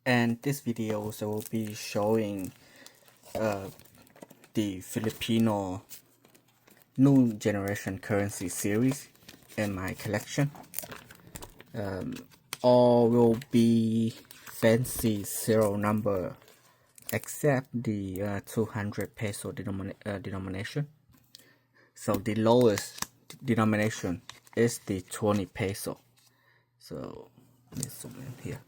And this video also will be showing the Filipino new generation currency series in my collection. All will be fancy serial number except the 200 peso denomination. So the lowest denomination is the 20 peso. So let's zoom in here.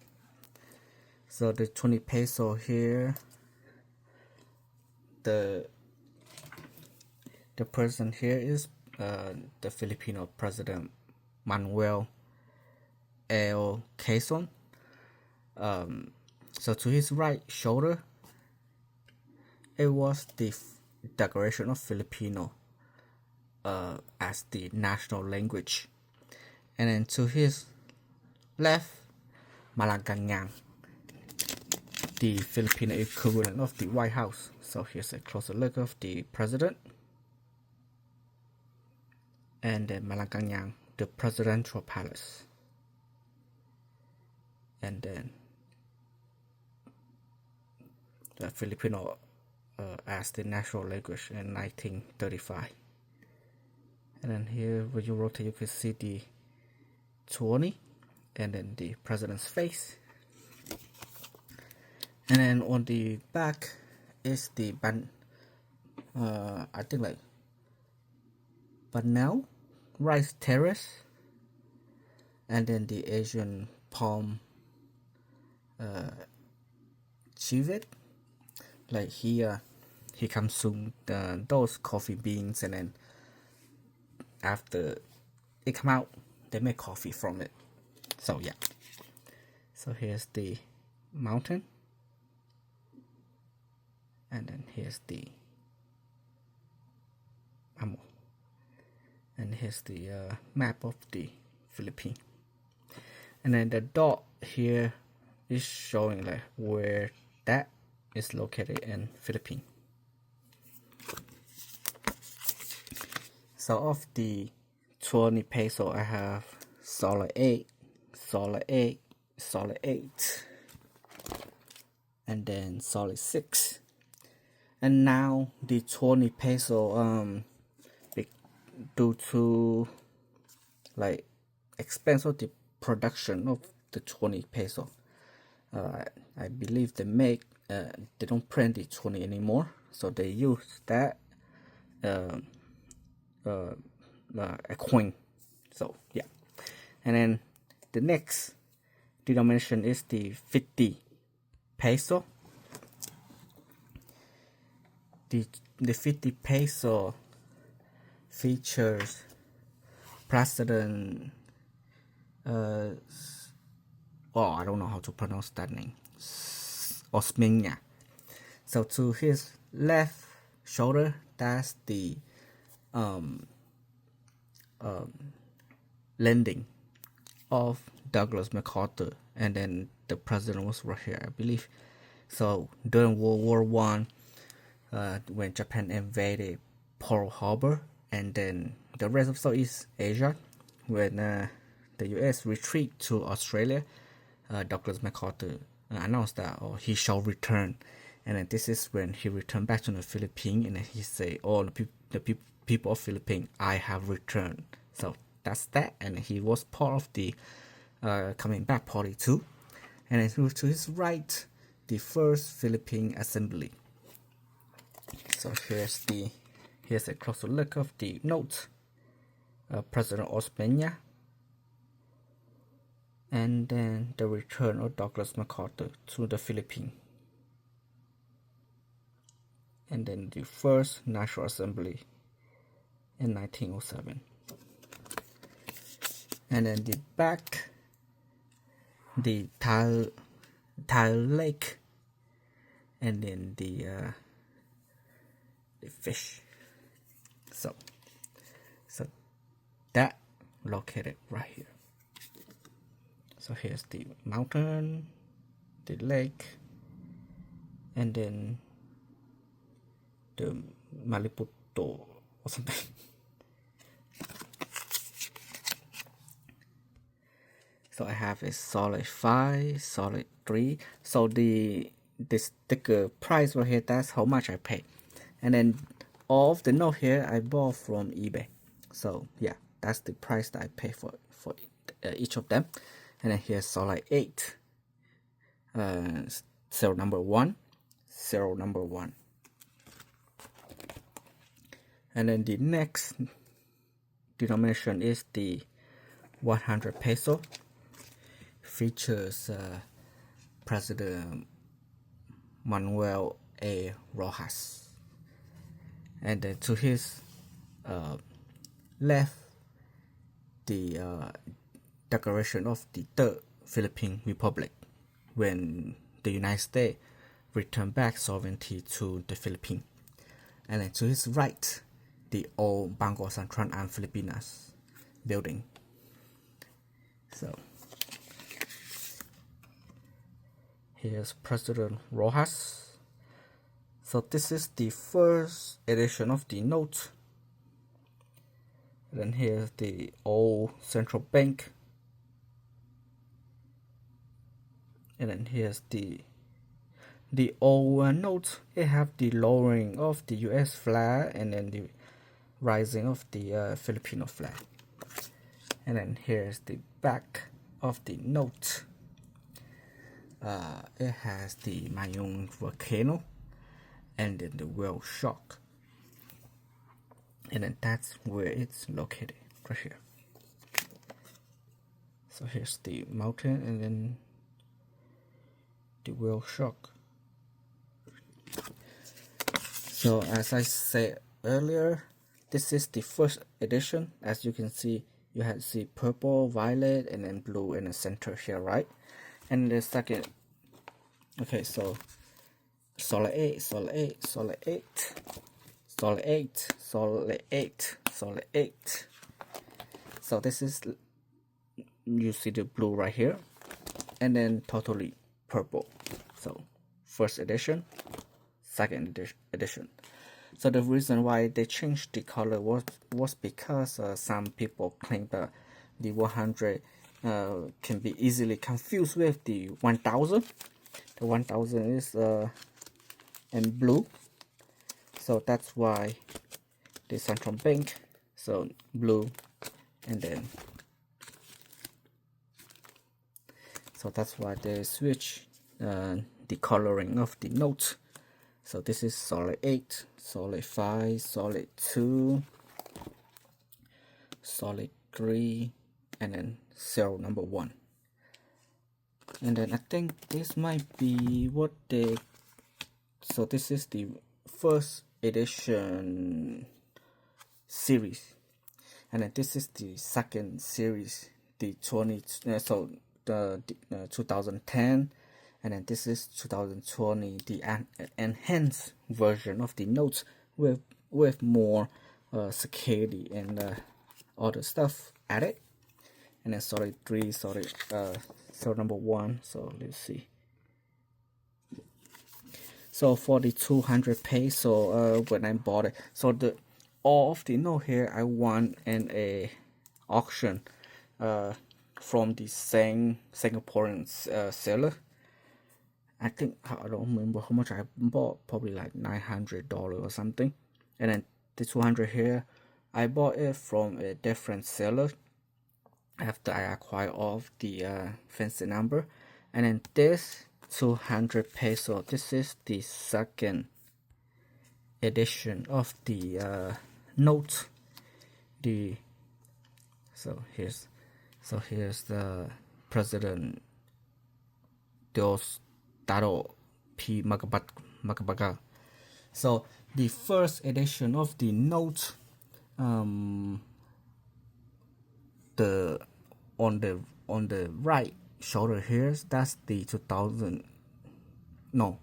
So the 20 peso here, the person here is the Filipino President Manuel L. Quezon. So to his right shoulder, it was the Declaration of Filipino as the national language. And then to his left, Malacanang, the Filipino equivalent of the White House. So here's a closer look of the president. And then Malacanang, the presidential palace. And then the Filipino as the national language in 1935. And then here, when you rotate, you can see the 20, and then the president's face. And then on the back is the I think like Banal rice terrace, and then the Asian palm civet. Like here, he consumed those coffee beans, and then after it come out, they make coffee from it. So yeah. So here's the mountain, and then here's the amo, and here's the map of the Philippines. And then the dot here is showing like where that is located in Philippines. So of the 20 peso, I have solid 8, solid 8, solid 8, and then solid 6. And now the 20 peso, due to like expense of the production of the 20 peso, I believe they don't print the 20 anymore, so they use that a coin. So yeah. And then the next denomination is the 50 peso. The 50 peso features President I don't know how to pronounce that name, Osmeña. So to his left shoulder, that's the landing of Douglas MacArthur, and then the president was right here, I believe. So during World War One, when Japan invaded Pearl Harbor, and then the rest of Southeast Asia, when the U.S. retreat to Australia, Douglas MacArthur announced that he shall return, and then this is when he returned back to the Philippines, and then he say, "All the people of Philippines, I have returned." So that's that, and he was part of the coming back party too. And then to his right, the first Philippine Assembly. So here's a closer look of the note. President Osmeña, and then the return of Douglas MacArthur to the Philippines, and then the first National Assembly in 1907. And then the back, the tile lake, and then the fish. So that located right here. So here's the mountain, the lake, and then the Maliputo or something. So I have a solid 5, solid 3. So the sticker price right here, that's how much I pay. And then all of the note here I bought from eBay. So yeah, that's the price that I pay for each of them. And then here's solid 8. Serial number 1, serial number 1. And then the next denomination is the 100 peso. Features President Manuel A. Rojas. And then to his left, the declaration of the Third Philippine Republic, when the United States returned back sovereignty to the Philippines. And then to his right, the old Bangko Sentral and Filipinas building. So here's President Rojas. So this is the first edition of the note. Then here's the old central bank. And then here's the old note. It have the lowering of the US flag and then the rising of the Filipino flag. And then here's the back of the note. It has the Mayung volcano and then the whale shark. And then that's where it's located, right here. So here's the mountain and then the whale shark. So as I said earlier, this is the first edition. As you can see, you have the purple, violet, and then blue in the center here, right? And the second, okay, so solid 8, solid 8, solid 8, solid 8, solid 8, solid 8. So this is, you see the blue right here, and then totally purple. So first edition, second edition. So the reason why they changed the color was because some people claim that the 100 can be easily confused with the 1000. The 1000 is in blue, so that's why the central bank, so blue, and then so that's why they switch the coloring of the notes. So this is solid 8, solid 5, solid 2, solid 3, and then serial number 1. And then I think this might be what they, so this is the first edition series, and then this is the second series, the 2010, and then this is 2020, the enhanced version of the notes with more security and other stuff added. And then solid 3, solid serial number 1. So let's see. So for the 200 peso, when I bought it, so the all of the note here I won in a auction from the same Singaporean seller. I think, I don't remember how much I bought, probably like $900 or something. And then the 200 here, I bought it from a different seller after I acquired all of the fancy number. And then this 200 peso, this is the second edition of the note. So here's the President Diosdado P. Magabaga. So the first edition of the note, the on the right shoulder here, that's the 2000. No,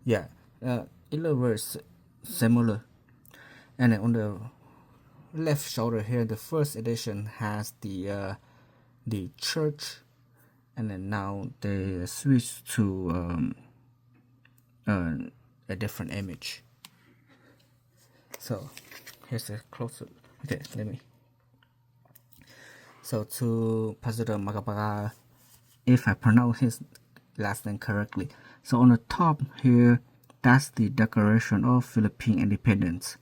yeah, it looks similar. And then on the left shoulder here, the first edition has the church, and then now they switch to a different image. So here's a closer. Okay, let me. So to President Magabaga, if I pronounce his last name correctly. So on the top here, that's the Declaration of Philippine Independence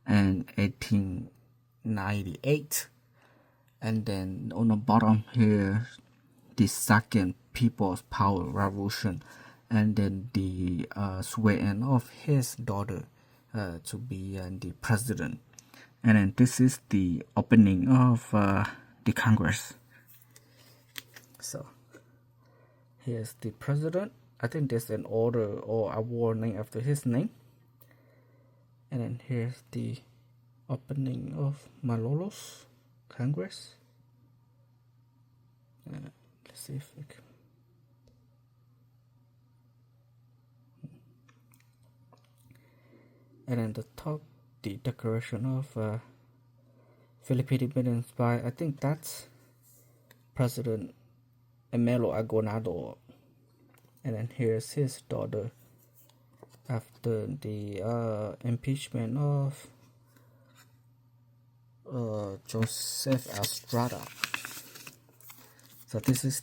in 1898. And then on the bottom here, the second People's Power Revolution, and then the swearing of his daughter to be the president. And then this is the opening of the Congress. So here's the president. I think there's an order or award named after his name. And then here's the opening of Malolos Congress. Let's see if we can. And then the top, the Declaration of Philippine Independence by, I think that's President Emilio Aguinaldo. And then here's his daughter after the impeachment of Joseph Estrada. So this is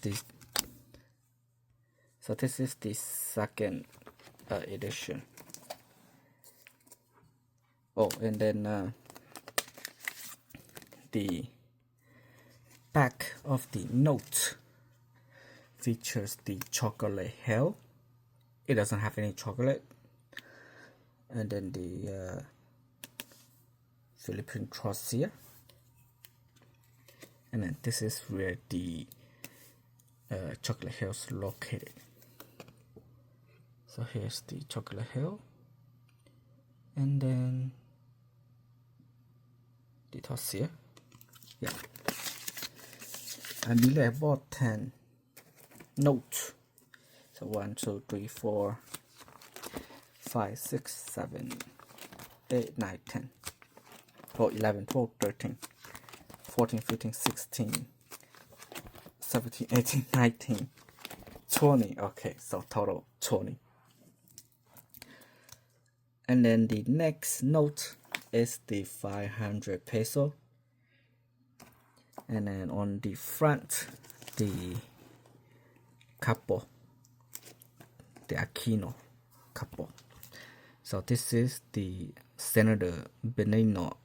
the second edition. Oh, and then the back of the note features the chocolate hell. It doesn't have any chocolate. And then the Philippine cross here. And then this is where the chocolate hill is located. So here's the chocolate hill. And then the toss here. Yeah. I believe I bought 10 notes. So 1, 2, 3, 4, 5, 6, 7, 8, 9, 10, 12, 11, 12, 13, 14, 15, 16, 17, 18, 19, 20. Okay, so total 20. And then the next note is the 500 peso. And then on the front, the capo, the Aquino capo. So this is the Senator Benigno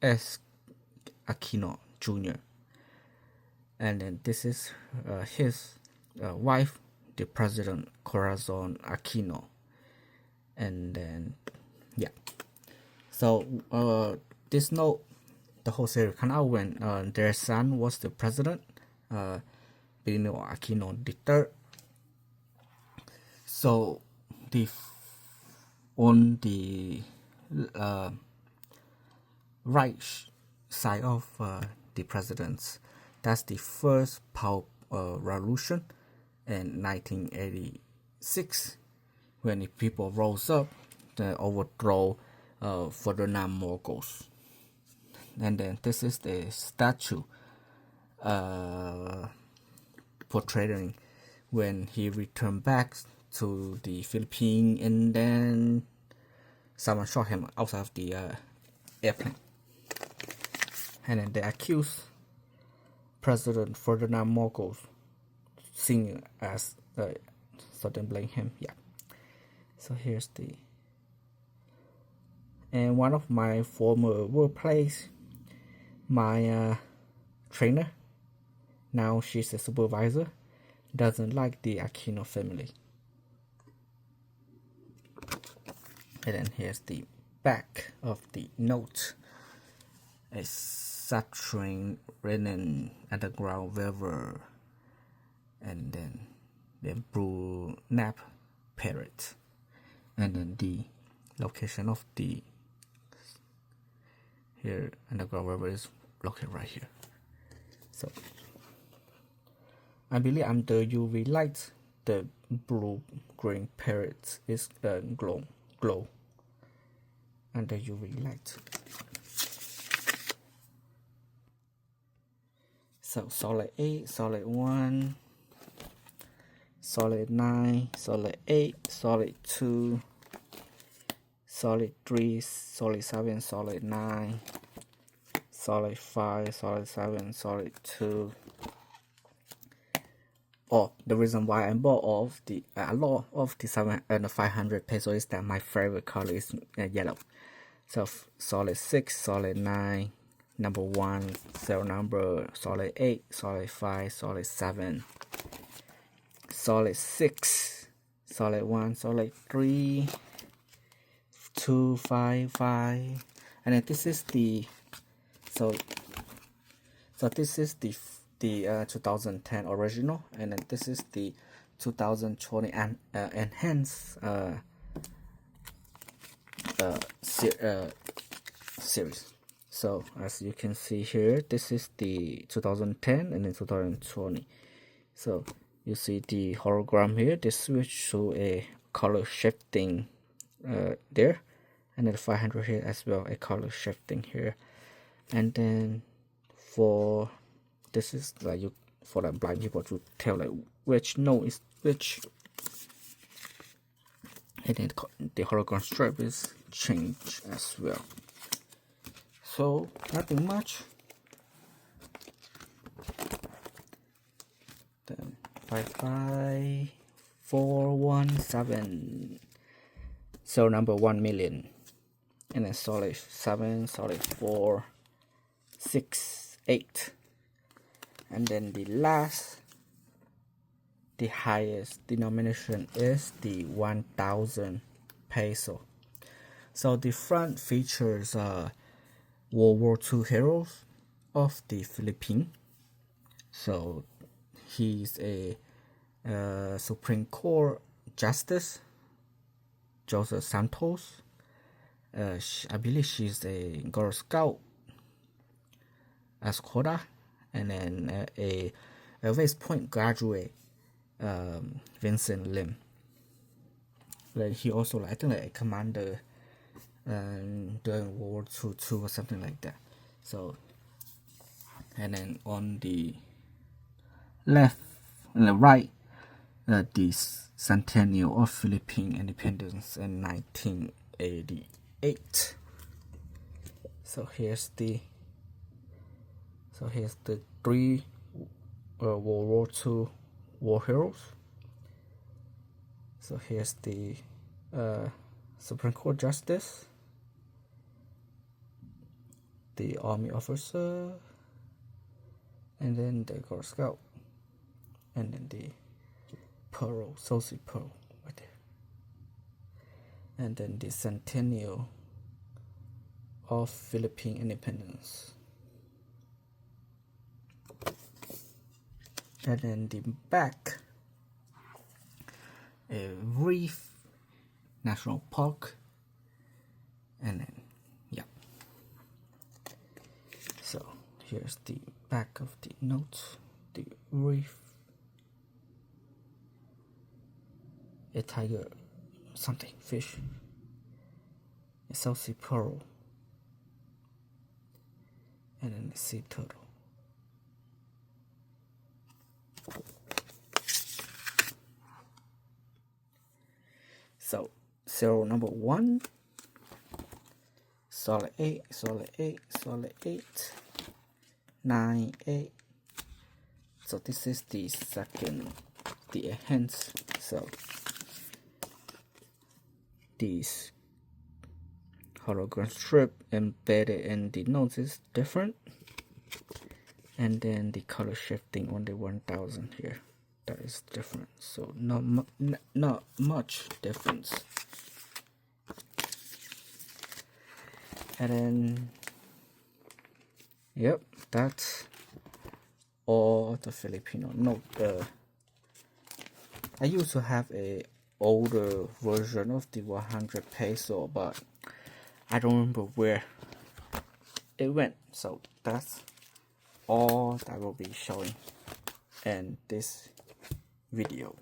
S. Aquino Jr. And then this is his wife, the President Corazon Aquino. And then, yeah. So this note, the whole series came out when their son was the president, Benigno Aquino III. So on the right side of the presidents, that's the first power revolution in 1986, when the people rose up to overthrow Ferdinand Marcos. And then this is the statue portraying when he returned back to the Philippines, and then someone shot him outside of the airplane. And then they accused President Ferdinand Marcos singing as so then blame him. Yeah. So here's the, and one of my former workplace, my trainer, now she's a supervisor, doesn't like the Aquino family. And then here's the back of the note. A subterranean underground river, and then the blue nap parrot, and then the location of the here underground river is located right here. So I believe under UV light the blue green parrot is glow under UV light. So solid 8, solid 1, solid 9, solid 8, solid 2, solid 3, solid 7, solid 9, solid 5, solid 7, solid 2. Oh, the reason why I bought of the a lot of the 500 peso is that my favorite color is yellow. So solid 6, solid 9, number 1, serial number, solid 8, solid 5, solid 7, solid 6, solid 1, solid 3, 2, 5, 5, and then this is the so this is the 2010 original, and then this is the 2020 enhanced series. So as you can see here, this is the 2010 and then 2020. So you see the hologram here. They switch to a color shifting there, and then the 500 here as well, a color shifting here. And then for this is like for the blind people to tell like which note is which, and then the hologram strip is changed as well. So nothing much. Then 55417, so number 1 million, and then solid 7, solid 4, 6, 8, and then the highest denomination is the 1,000 peso. So the front features World War II heroes of the Philippines. So he's a Supreme Court Justice, Joseph Santos. I believe she's a Girl Scout escort, and then a West Point graduate, Vincent Lim. Like he also, I think, like a commander during World War II too, or something like that. So, and then on the left and the right, the centennial of Philippine independence in 1988. So here's the 3 World War II war heroes. So here's the Supreme Court Justice, the Army officer, and then the Girl Scout, and then the Pearl, Sophie Pearl right there, and then the centennial of Philippine independence. And then the back, a Reef National Park, and then so here's the back of the notes, the Reef, a tiger, something, fish, a South pearl, and then a sea turtle. So serial number 1, solid 8, solid 8, solid 8, 9, 8. So this is the second, the enhanced. So this hologram strip embedded in the notes is different, and then the color shifting on the 1000 here, that is different. So not much difference. And then yep, that's all the Filipino note. I used to have a older version of the 100 peso, but I don't remember where it went. So that's all that I will be showing in this video.